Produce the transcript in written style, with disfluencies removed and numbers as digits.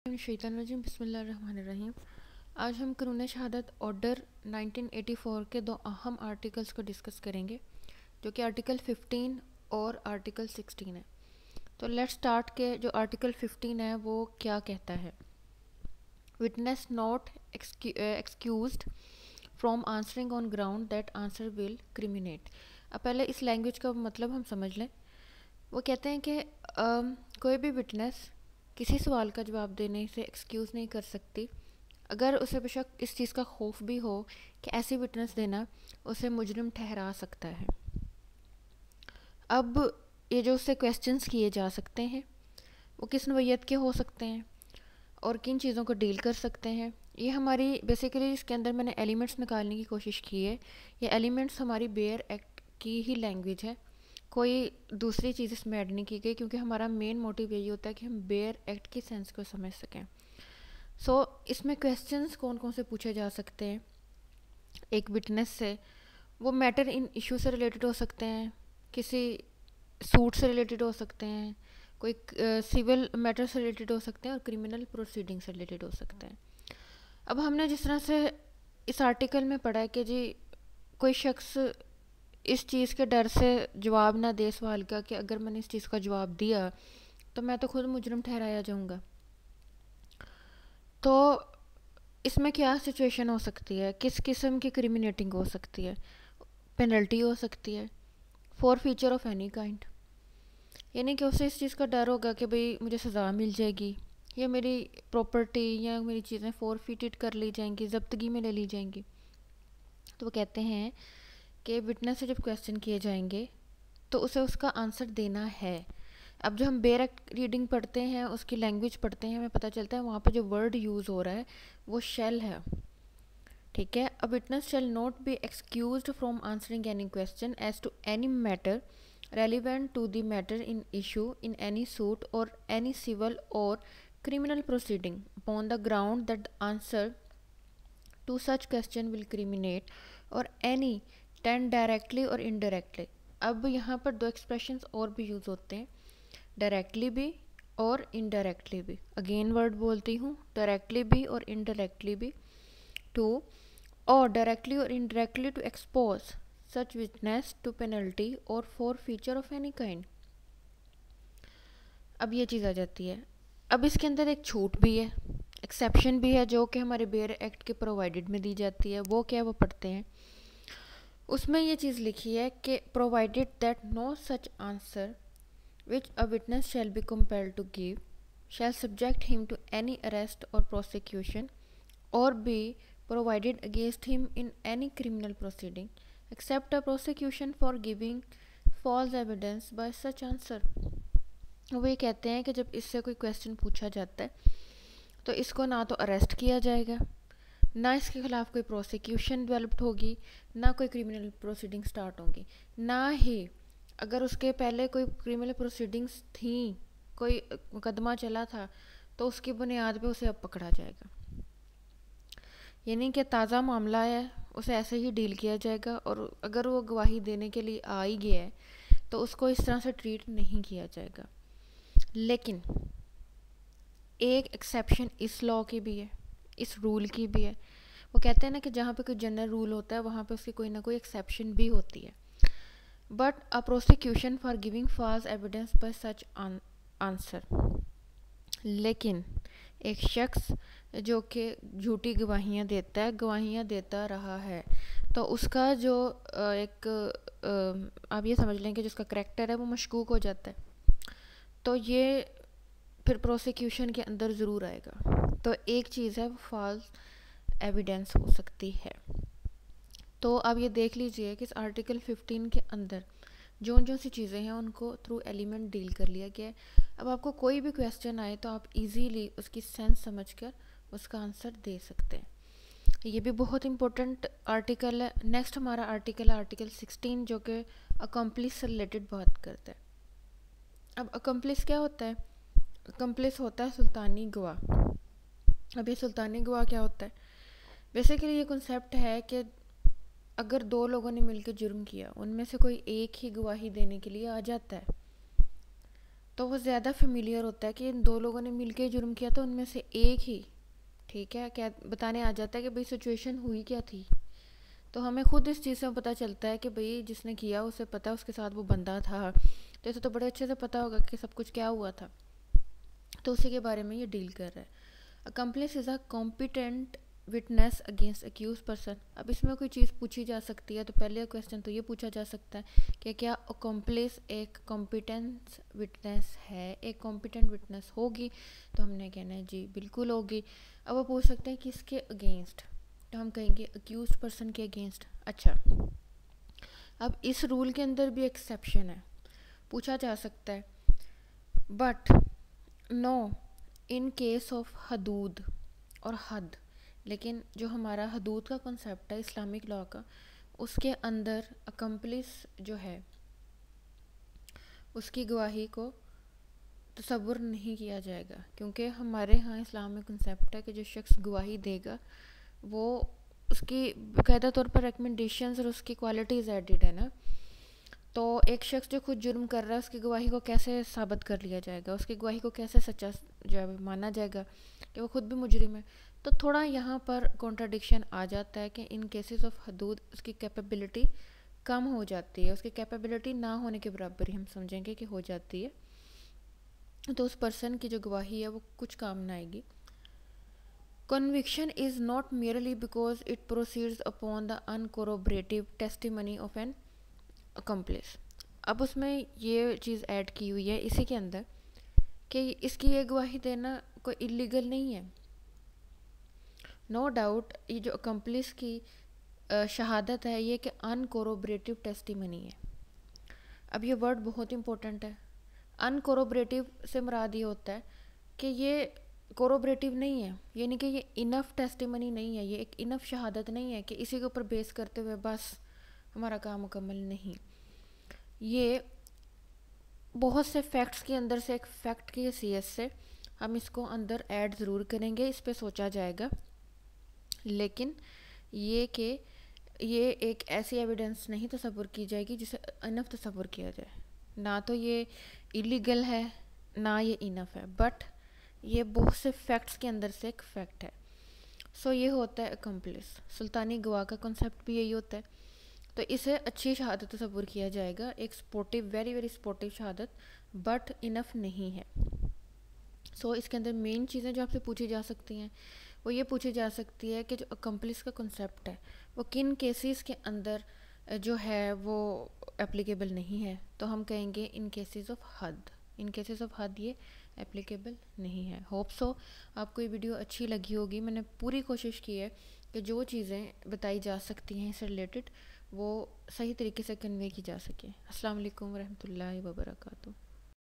शैतानरजीम बिस्मिल्लाहिर्रहमानिर्रहीम। आज हम कानून शहादत ऑर्डर 1984 के दो अहम आर्टिकल्स को डिस्कस करेंगे, जो कि आर्टिकल 15 और आर्टिकल 16 है। तो लेट्स स्टार्ट के जो आर्टिकल 15 है वो क्या कहता है। Witness not excused from answering on ground that answer will criminate. अब पहले इस लैंग्वेज का मतलब हम समझ लें। वो कहते हैं कि कोई भी विटनेस किसी सवाल का जवाब देने से एक्सक्यूज़ नहीं कर सकती अगर उसे बेशक इस चीज़ का खौफ भी हो कि ऐसी विटनेस देना उसे मुजरिम ठहरा सकता है। अब ये जो उससे क्वेश्चंस किए जा सकते हैं वो किस नौइयत के हो सकते हैं और किन चीज़ों को डील कर सकते हैं, ये हमारी बेसिकली इसके अंदर मैंने एलिमेंट्स निकालने की कोशिश की है। ये एलिमेंट्स हमारी बेयर एक्ट की ही लैंग्वेज है, कोई दूसरी चीज़ इसमें ऐड नहीं की गई, क्योंकि हमारा मेन मोटिव यही होता है कि हम बेयर एक्ट की सेंस को समझ सकें। इसमें क्वेश्चंस कौन कौन से पूछे जा सकते हैं एक विटनेस से। वो मैटर इन इशू से रिलेटेड हो सकते हैं, किसी सूट से रिलेटेड हो सकते हैं, कोई सिविल मैटर से रिलेटेड हो सकते हैं और क्रिमिनल प्रोसीडिंग से रिलेटेड हो सकते हैं। अब हमने जिस तरह से इस आर्टिकल में पढ़ा है कि जी कोई शख्स इस चीज़ के डर से जवाब ना दे सवाल का कि अगर मैंने इस चीज़ का जवाब दिया तो मैं तो खुद मुजरिम ठहराया जाऊंगा। तो इसमें क्या सिचुएशन हो सकती है, किस किस्म की क्रिमिनेटिंग हो सकती है। पेनल्टी हो सकती है, for feature of any kind, यानी कि उसे इस चीज़ का डर होगा कि भाई मुझे सज़ा मिल जाएगी या मेरी प्रॉपर्टी या मेरी चीज़ें फॉरफिटेड कर ली जाएंगी, जब्तगी में ले ली जाएंगी। तो वो कहते हैं कि विटनेस से जब क्वेश्चन किए जाएंगे तो उसे उसका आंसर देना है। अब जो हम बेरेक्ट रीडिंग पढ़ते हैं, उसकी लैंग्वेज पढ़ते हैं, हमें पता चलता है वहाँ पे जो वर्ड यूज़ हो रहा है वो शेल है। ठीक है। A witness shall not be excused from answering any question as to any matter relevant to the matter in issue in any suit or any civil or criminal proceeding upon the ground that the answer to such question will criminate or any tend directly or indirectly। अब यहाँ पर दो expressions और भी use होते हैं, directly भी और इनडायरेक्टली भी। अगेन वर्ड बोलती हूँ, डायरेक्टली भी और इनडायरेक्टली भी। To or directly or indirectly to expose such witness to penalty or forfeiture of any kind। अब ये चीज़ आ जाती है। अब इसके अंदर एक छूट भी है, एक्सेप्शन भी है, जो कि हमारे बेयर एक्ट के प्रोवाइडेड में दी जाती है। वो क्या, वो पढ़ते हैं। उसमें ये चीज़ लिखी है कि provided that no such answer which a witness shall be compelled to give shall subject him to any arrest or prosecution or be provided against him in any criminal proceeding except a prosecution for giving false evidence by such answer। वो ये कहते हैं कि जब इससे कोई question पूछा जाता है तो इसको ना तो अरेस्ट किया जाएगा, ना इसके खिलाफ कोई प्रोसिक्यूशन डेवलप्ड होगी, ना कोई क्रिमिनल प्रोसीडिंग स्टार्ट होंगी, ना ही अगर उसके पहले कोई क्रिमिनल प्रोसीडिंग्स थी, कोई मुकदमा चला था, तो उसकी बुनियाद पे उसे अब पकड़ा जाएगा। यानी कि ताज़ा मामला है, उसे ऐसे ही डील किया जाएगा, और अगर वो गवाही देने के लिए आ ही गया है तो उसको इस तरह से ट्रीट नहीं किया जाएगा। लेकिन एक एक्सेप्शन इस लॉ की भी है, इस रूल की भी है। वो कहते हैं ना कि जहाँ पे कोई जनरल रूल होता है वहाँ पे उसकी कोई ना कोई एक्सेप्शन भी होती है। But a prosecution for giving false evidence by such answer, लेकिन एक शख्स जो कि झूठी गवाहियाँ देता है, गवाहियाँ देता रहा है, तो उसका जो आप ये समझ लें कि जिसका करैक्टर है वो मशकूक हो जाता है, तो ये फिर प्रोसिक्यूशन के अंदर ज़रूर आएगा। तो एक चीज़ है वो फॉल्स एविडेंस हो सकती है। तो आप ये देख लीजिए कि इस आर्टिकल 15 के अंदर जो सी चीज़ें हैं उनको थ्रू एलिमेंट डील कर लिया गया है। अब आपको कोई भी क्वेश्चन आए तो आप इजीली उसकी सेंस समझकर उसका आंसर दे सकते हैं। ये भी बहुत इंपॉर्टेंट आर्टिकल है। नेक्स्ट हमारा आर्टिकल है आर्टिकल 16, जो कि अकम्प्लिस से रिलेटेड बात करता है। अब अकम्प्लिस क्या होता है? अकम्प्लिस होता है सुल्तानी गवाह। अब ये सुल्तानी गवाह क्या होता है? बेसिकली ये कॉन्सेप्ट है कि अगर दो लोगों ने मिलकर जुर्म किया, उनमें से कोई एक ही गवाही देने के लिए आ जाता है, तो वो ज़्यादा फेमिलियर होता है कि इन दो लोगों ने मिलके जुर्म किया, तो उनमें से एक ही, ठीक है, क्या बताने आ जाता है कि भाई सिचुएशन हुई क्या थी। तो हमें खुद इस चीज़ से पता चलता है कि भाई जिसने किया उसे पता है उसके साथ वो बंदा था, तो इसे तो बड़े अच्छे से पता होगा कि सब कुछ क्या हुआ था। तो उसी के बारे में ये डील कर रहा है। Accomplice is a competent witness against accused person. अब इसमें कोई चीज़ पूछी जा सकती है, तो पहले क्वेश्चन तो ये पूछा जा सकता है कि क्या अकम्प्लिस एक कॉम्पिटेंस विटनेस है, एक कॉम्पिटेंट विटनेस होगी, तो हमने कहना है जी बिल्कुल होगी। अब वो पूछ सकते हैं कि इसके अगेंस्ट, तो हम कहेंगे अक्यूज पर्सन के अगेंस्ट। अच्छा, अब इस रूल के अंदर भी एक्सेप्शन है, पूछा जा सकता है, but no in case of हदूद और हद। लेकिन जो हमारा हदूद का कॉन्सेप्ट है इस्लामिक लॉ का, उसके अंदर अकम्प्लिस जो है उसकी गवाही को तसव्वुर नहीं किया जाएगा, क्योंकि हमारे यहाँ इस्लाम में कॉन्सेप्ट है कि जो शख्स गवाही देगा वो उसकी बाकायदा तौर पर रिकमेंडेशंस और उसकी क्वालिटीज़ एडिड है ना। तो एक शख्स जो खुद जुर्म कर रहा है उसकी गवाही को कैसे साबित कर लिया जाएगा, उसकी गवाही को कैसे सच्चा जो है माना जाएगा कि वो खुद भी मुजरिम है। तो थोड़ा यहाँ पर कॉन्ट्राडिक्शन आ जाता है कि इन केसेस ऑफ हदूद उसकी कैपेबिलिटी कम हो जाती है, उसकी कैपेबिलिटी ना होने के बराबर ही हम समझेंगे कि हो जाती है, तो उस पर्सन की जो गवाही है वो कुछ काम ना आएगी। Conviction is not merely because it proceeds upon the uncorroborative testimony of an accomplice। अब उसमें ये चीज़ ऐड की हुई है इसी के अंदर कि इसकी ये गवाही देना कोई इलीगल नहीं है। नो डाउट ये जो accomplice की शहादत है ये कि अनकोरोबरेटिव टेस्टिमनी है। अब ये वर्ड बहुत इंपॉर्टेंट है। अनकोरोबरेटिव से मुराद ये होता है कि ये कोरोबरेटिव नहीं है, यानी कि ये इनफ टेस्टिमनी नहीं है, ये एक इनफ शहादत नहीं है कि इसी के ऊपर बेस करते हुए बस हमारा काम मुकम्मल नहीं। ये बहुत से फैक्ट्स के अंदर से एक फैक्ट की हैसियत से हम इसको अंदर ऐड ज़रूर करेंगे, इस पर सोचा जाएगा, लेकिन ये कि ये एक ऐसी एविडेंस नहीं तसव्वुर की जाएगी जिसे इनफ तसव्वुर किया जाए। ना तो ये इलीगल है ना ये इनफ है, बट ये बहुत से फैक्ट्स के अंदर से एक फैक्ट है। सो ये होता है अकम्प्लिस। सुल्तानी गवाह का कॉन्सेप्ट भी यही होता है। तो इसे अच्छी शहादत तसव्वुर किया जाएगा, एक स्पोर्टिव, वेरी वेरी स्पोर्टिव शहादत, बट इनफ नहीं है। सो इसके अंदर मेन चीज़ें जो आपसे पूछी जा सकती हैं वो ये पूछी जा सकती है कि जो अकम्प्लिस का कॉन्सेप्ट है वो किन केसेस के अंदर जो है वो एप्लीकेबल नहीं है। तो हम कहेंगे इन केसेस ऑफ हद, इन केसेस ऑफ हद ये एप्लीकेबल नहीं है। होप सो आपको ये वीडियो अच्छी लगी होगी। मैंने पूरी कोशिश की है कि जो चीज़ें बताई जा सकती हैं इससे रिलेटेड वो सही तरीके से कन्वे की जा सके। अस्सलाम वालेकुम रहमतुल्लाहि व बरकातहू।